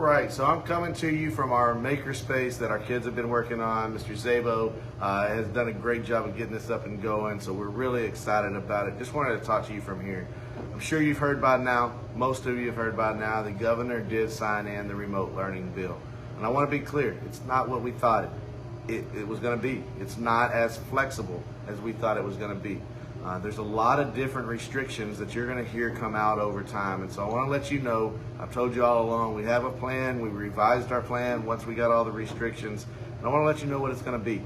right, so I'm coming to you from our makerspace that our kids have been working on. Mr. Zabo has done a great job of getting this up and going, so we're really excited about it. Just wanted to talk to you from here. I'm sure you've heard by now, most of you have heard by now, the governor did sign in the remote learning bill. And I want to be clear, it's not what we thought it was going to be. It's not as flexible as we thought it was going to be. There's a lot of different restrictions that you're going to hear come out over time. And so I want to let you know, I've told you all along, we have a plan. We revised our plan once we got all the restrictions. And I want to let you know what it's going to be.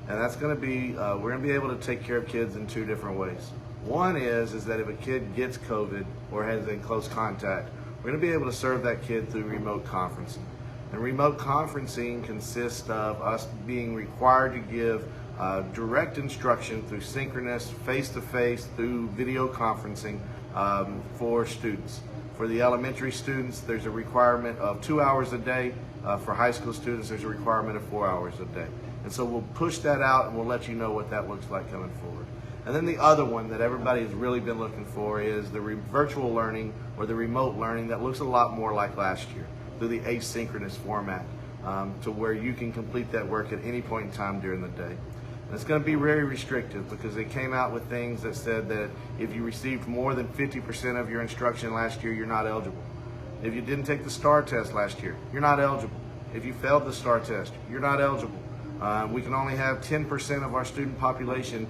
And that's going to be, we're going to be able to take care of kids in two different ways. One is that if a kid gets COVID or has in close contact, we're going to be able to serve that kid through remote conferencing. And remote conferencing consists of us being required to give direct instruction through synchronous, face-to-face, through video conferencing for students. For the elementary students, there's a requirement of 2 hours a day. For high school students, there's a requirement of 4 hours a day. And so we'll push that out and we'll let you know what that looks like coming forward. And then the other one that everybody has really been looking for is the virtual learning or the remote learning that looks a lot more like last year through the asynchronous format to where you can complete that work at any point in time during the day. And it's going to be very restrictive because they came out with things that said that if you received more than 50% of your instruction last year, you're not eligible. If you didn't take the STAR test last year, you're not eligible. If you failed the STAR test, you're not eligible. We can only have 10% of our student population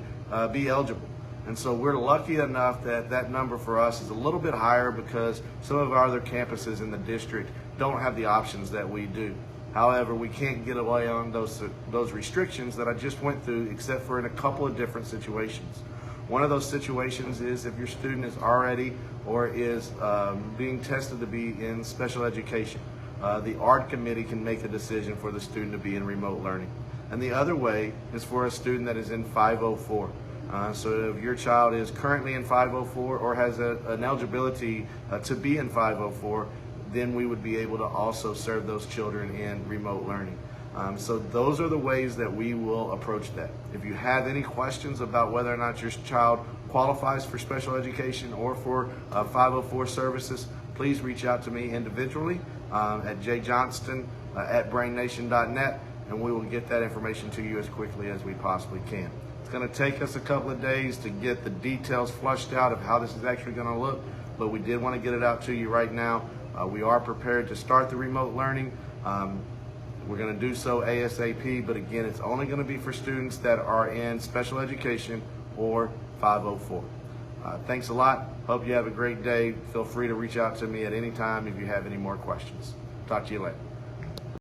be eligible. And so we're lucky enough that that number for us is a little bit higher because some of our other campuses in the district don't have the options that we do. However, we can't get away on those restrictions that I just went through except for in a couple of different situations. One of those situations is if your student is already or is being tested to be in special education. The ART committee can make a decision for the student to be in remote learning. And the other way is for a student that is in 504. So if your child is currently in 504 or has an eligibility to be in 504, then we would be able to also serve those children in remote learning. So those are the ways that we will approach that. If you have any questions about whether or not your child qualifies for special education or for 504 services, please reach out to me individually at jjohnston@brainnation.net, and we will get that information to you as quickly as we possibly can. It's going to take us a couple of days to get the details flushed out of how this is actually going to look, but we did want to get it out to you right now. We are prepared to start the remote learning. We're going to do so ASAP, but again, it's only going to be for students that are in special education or 504. Thanks a lot. Hope you have a great day. Feel free to reach out to me at any time if you have any more questions. Talk to you later.